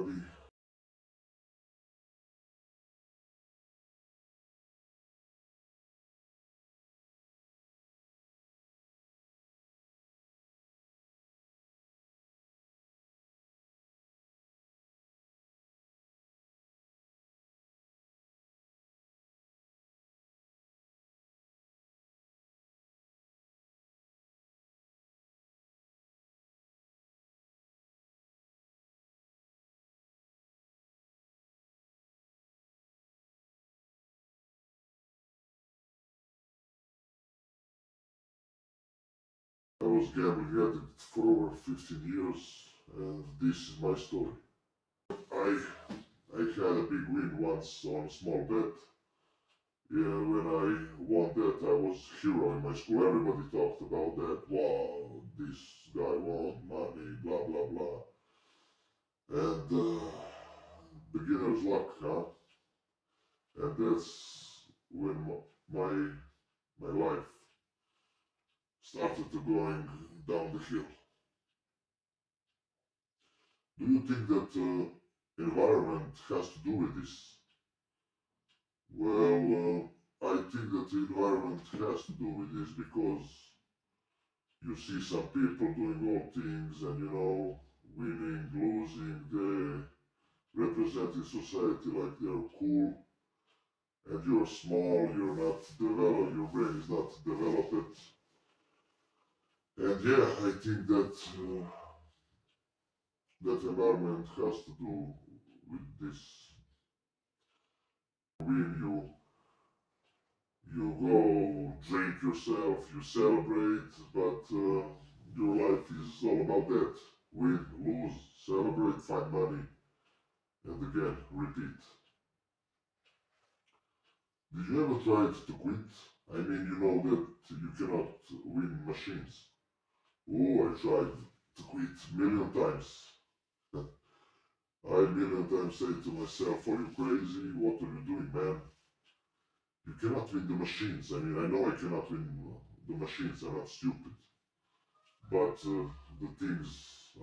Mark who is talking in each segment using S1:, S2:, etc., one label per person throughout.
S1: everybody. I was gambling addict for over 15 years, and this is my story. I I had a big win once on a small bet. Yeah, when I won that, I was hero in my school. Everybody talked about that. Wow, this guy won money, blah blah blah. And beginner's luck, huh? And that's when my my life started to going down the hill. Do you think that environment has to do with this? Well, I think that the environment has to do with this because you see some people doing all things and winning, losing, they represent in society like they're cool, and you're small, you're not developed, your brain is not developed. And yeah, I think that that environment has to do with this. When you go drink yourself, you celebrate, but your life is all about that. Win, lose, celebrate, find money, and again, repeat. Did you ever try to quit? I mean, you know that you cannot win machines. Oh, I tried to quit million times. I million times say to myself, are you crazy? What are you doing, man? You cannot win the machines. I mean, I know I cannot win the machines. I'm not stupid. But the things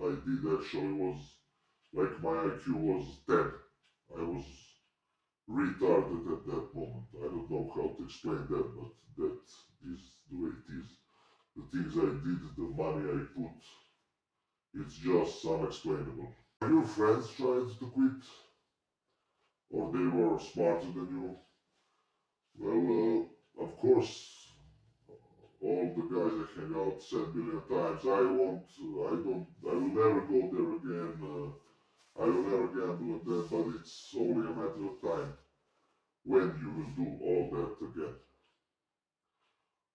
S1: I did actually was like my IQ was 10. I was retarded at that moment. I don't know how to explain that, but that is the way it is. The things I did, the money I put, it's just unexplainable. Your friends tried to quit, or they were smarter than you? Well, of course, all the guys I hang out said million times, I will never go there again. I will never gamble on that, but it's only a matter of time when you will do all that again.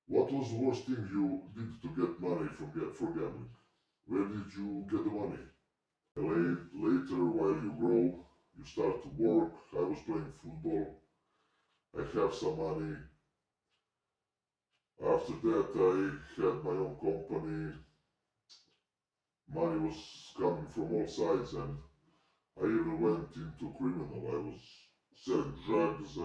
S1: What was the worst thing you did to get money for gambling? Where did you get the money? Later, while you grow, you start to work. I was playing football. I have some money. After that, I had my own company. Money was coming from all sides, and I even went into criminal. I was selling drugs.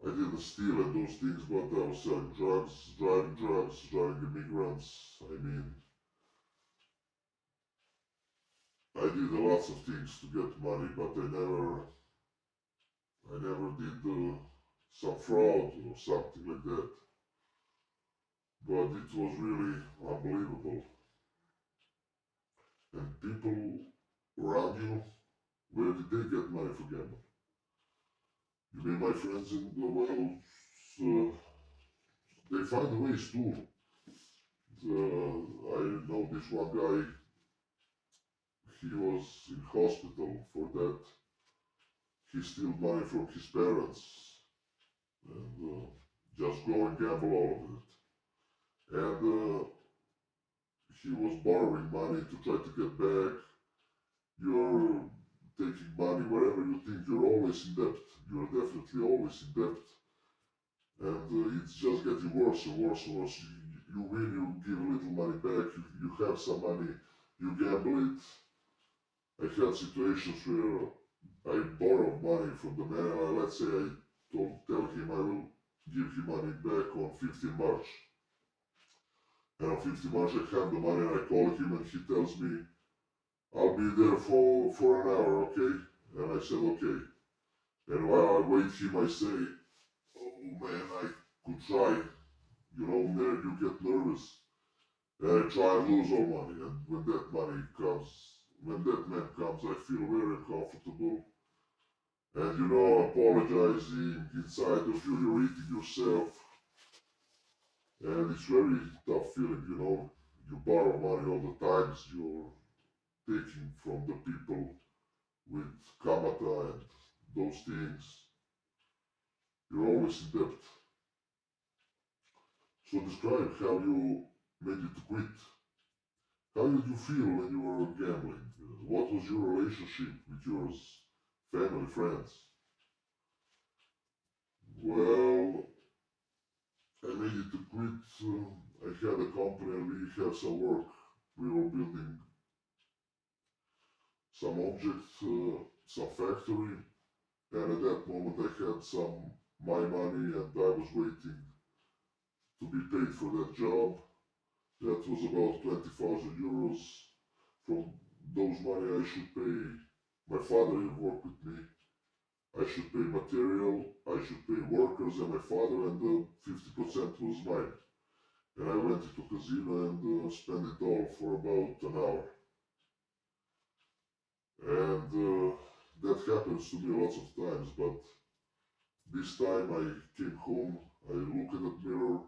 S1: I didn't steal and those things, but I was selling drugs, driving immigrants. I mean, I did lots of things to get money, but I never did some fraud or something like that. But it was really unbelievable. And people around you, where did they get money for gambling? You mean my friends in the world? They find ways too. I know this one guy, he was in hospital for that. He steal money from his parents and just go and gamble all of it. And he was borrowing money to try to get back. You're taking money wherever you think you're always in debt. You're definitely always in debt. And it's just getting worse and worse and worse. You win, you give a little money back, you have some money, you gamble it. I had situations where I borrowed money from the man. Let's say I tell him I will give him money back on 15 March. And on 15 March I have the money and I call him and he tells me, I'll be there for an hour, okay? And I said, okay. And while I wait him, I say, oh man, I could try. You know, man, you get nervous. And I try and lose all money. And when that money comes, when that man comes, I feel very uncomfortable. And you know, apologizing inside of you, you're eating yourself. And it's very tough feeling, you know. You borrow money all the times, you're taking from the people with kamata and those things. You're always in debt. So describe how you made it to quit. How did you feel when you were gambling? What was your relationship with your family, friends? Well, I made it to quit. I had a company and we had some work. We were building some objects, some factory, and at that moment I had some my money and I was waiting to be paid for that job. That was about 20,000 euros. From those money I should pay my father who worked with me. I should pay material, I should pay workers and my father, and 50% was mine. And I went to casino and spent it all for about an hour. And that happens to me lots of times, but this time I came home, I look at the mirror,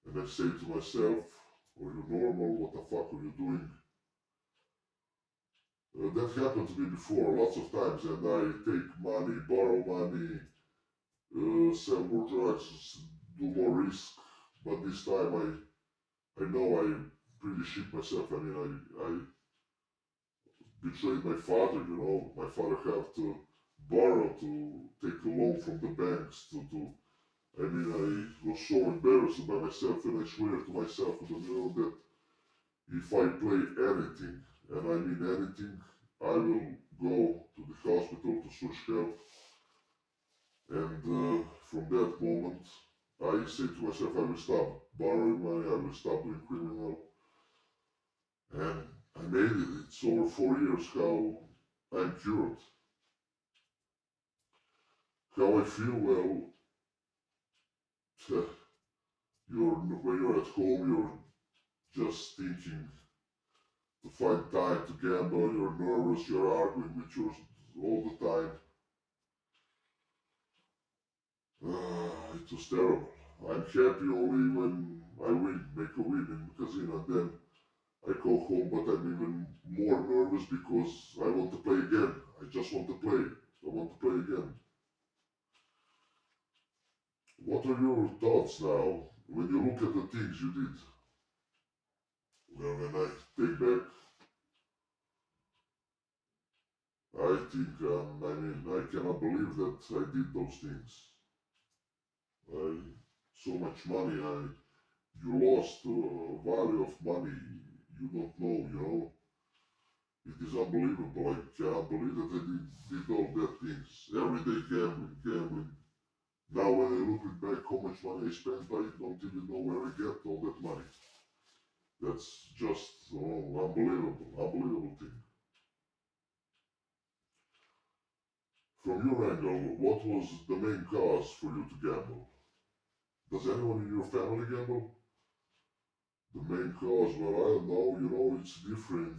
S1: and I say to myself, are you normal? What the fuck are you doing? That happened to me before lots of times, and I take money, borrow money, sell more drugs, do more risk. But this time I know I pretty shit myself. I mean, I betrayed my father, you know. My father have to borrow to take a loan from the banks to I mean, I was so embarrassed by myself, and I swear to myself in the mirror that if I play anything, and I mean anything, I will go to the hospital to search help. And from that moment, I say to myself, I will stop borrowing money, I will stop doing criminal. And I made it. It's over 4 years how I'm cured. How I feel, well, when you're at home, you're just thinking to find time to gamble, you're nervous, you're arguing with yours all the time. It was terrible. I'm happy only when I win, make a win in the casino, and then I go home, but I'm even more nervous because I want to play again. I just want to play. I want to play again. What are your thoughts now when you look at the things you did? Well, when I take back, I think, I mean, I cannot believe that I did those things. I, so much money, you lost value of money. You don't know, you know. It is unbelievable. I cannot believe that I did all that things. Every day gambling, gambling. Now when I look back how much money I spent, I don't even know where I get all that money. That's just unbelievable, unbelievable thing. From your angle, what was the main cause for you to gamble? Does anyone in your family gamble? The main cause, well, I don't know, you know, it's different.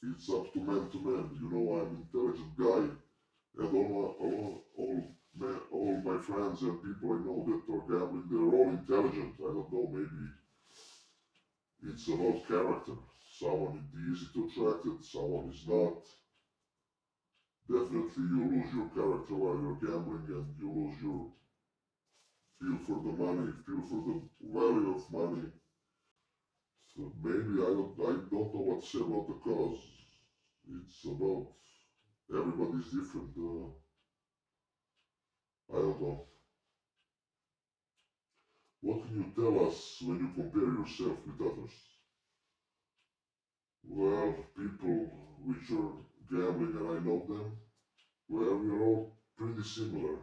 S1: It's up to man to man. You know, I'm an intelligent guy, and all my friends and people I know that are gambling, they're all intelligent. I don't know, maybe it's about character. Someone is easy to attract it, someone is not. Definitely you lose your character while you're gambling, and you lose your feel for the money, feel for the value of money. So maybe I don't know what to say about the cause. It's about everybody's different. I don't know. What can you tell us when you compare yourself with others? Well, people which are gambling and I know them, well, we're all pretty similar.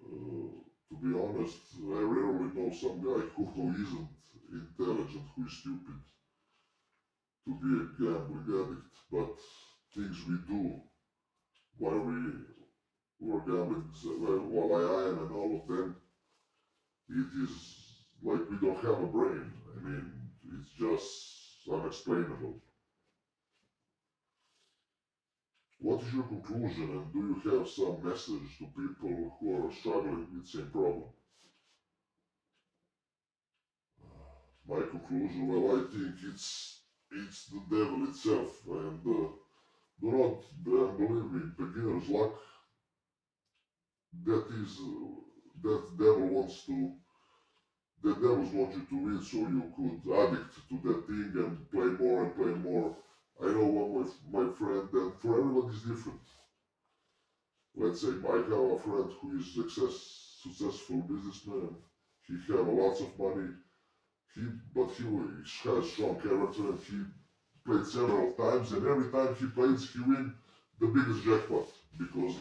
S1: To be honest, I rarely know some guy who isn't intelligent, who is stupid. to be a gambling addict, but things we do while we were gambling, while I am and all of them, it is like we don't have a brain. I mean, it's just unexplainable. What is your conclusion, and do you have some message to people who are struggling with same problem? My conclusion, well, I think it's the devil itself, and do not believe me. Beginner's luck. That is that devil wants to. The devils want you to win, so you could addict to that thing and play more and play more. I know one with my friend, and for everybody is different. Let's say I have a friend who is successful businessman. He have lots of money. But he has strong character, and he played several times, and every time he plays, he win the biggest jackpot. Because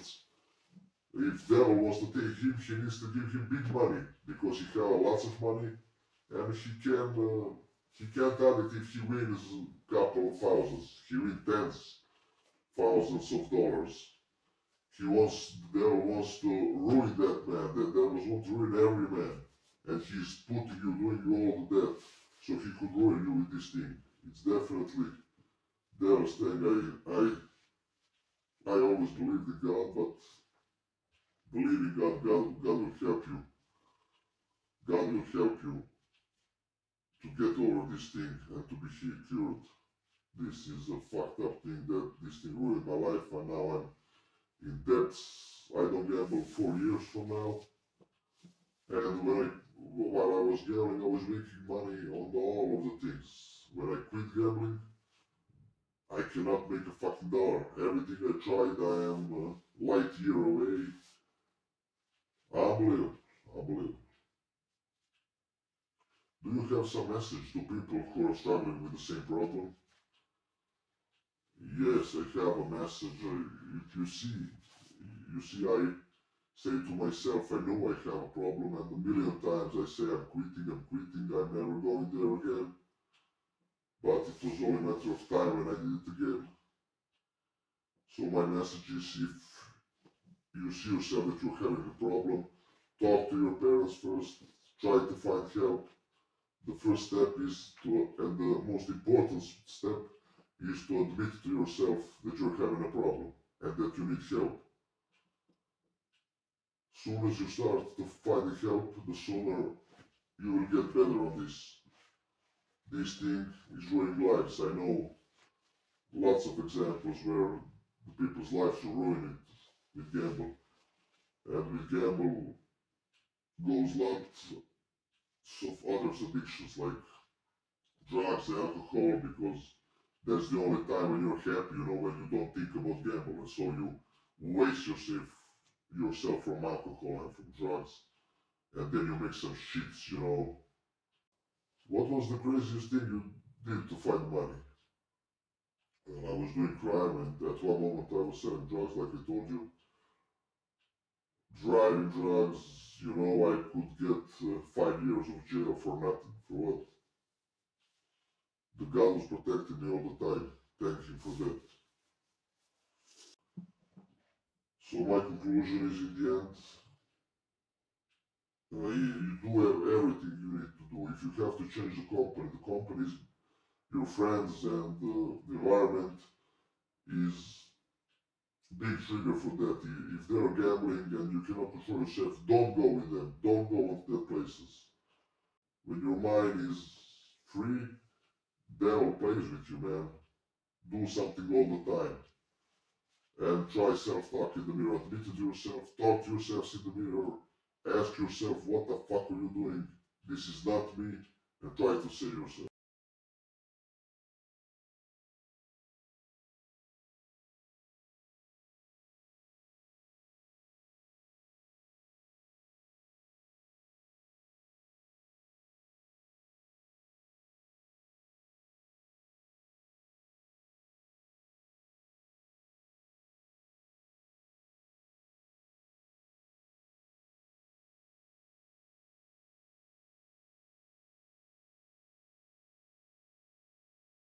S1: if devil wants to take him, he needs to give him big money, because he has lots of money, and he can't have it if he wins a couple of thousands. He wins tens thousands of dollars. The devil wants to ruin that man. The devil wants to ruin every man, and he's putting you, doing you all the death, so he could ruin you with this thing. It's definitely devastating. I always believed in God, but believing God will help you. God will help you to get over this thing and to be cured. This is a fucked up thing that this thing ruined my life, and now I'm in debt. I don't gamble 4 years from now. And while I was gambling, I was making money on all of the things. When I quit gambling, I cannot make a fucking dollar. Everything I tried, I am light year away. Unbelievable. Unbelievable. Do you have some message to people who are struggling with the same problem? Yes, I have a message. If you see, I say to myself, I know I have a problem, and a million times I say, I'm quitting, I'm never going there again. But it was only a matter of time when I did it again. So my message is, if you see yourself that you're having a problem, talk to your parents first, try to find help. The first step is and the most important step is to admit to yourself that you're having a problem and that you need help. Soon as you start to find help, the sooner you will get better on this. This thing is ruining lives. I know lots of examples where the people's lives are ruined with gamble. And with gamble goes lots of other addictions like drugs, alcohol, because that's the only time when you're happy, when you don't think about gambling. So you waste yourself from alcohol and from drugs, and then you make some shits. What was the craziest thing you did to find money? Well, I was doing crime, and at one moment I was selling drugs, like I told you. Driving drugs, I could get 5 years of jail for nothing. For what? The God was protecting me all the time. Thank him for that. So my conclusion is, in the end, you do everything you need to do. If you have to change the companies, your friends, and the environment is big trigger for that. If they're gambling and you cannot control yourself, don't go with them. Don't go with their places. When your mind is free, devil plays with you, man. Do something all the time. And try self-talk in the mirror. Admit it to yourself. Talk to yourself in the mirror. Ask yourself, what the fuck are you doing? This is not me. And try to save yourself.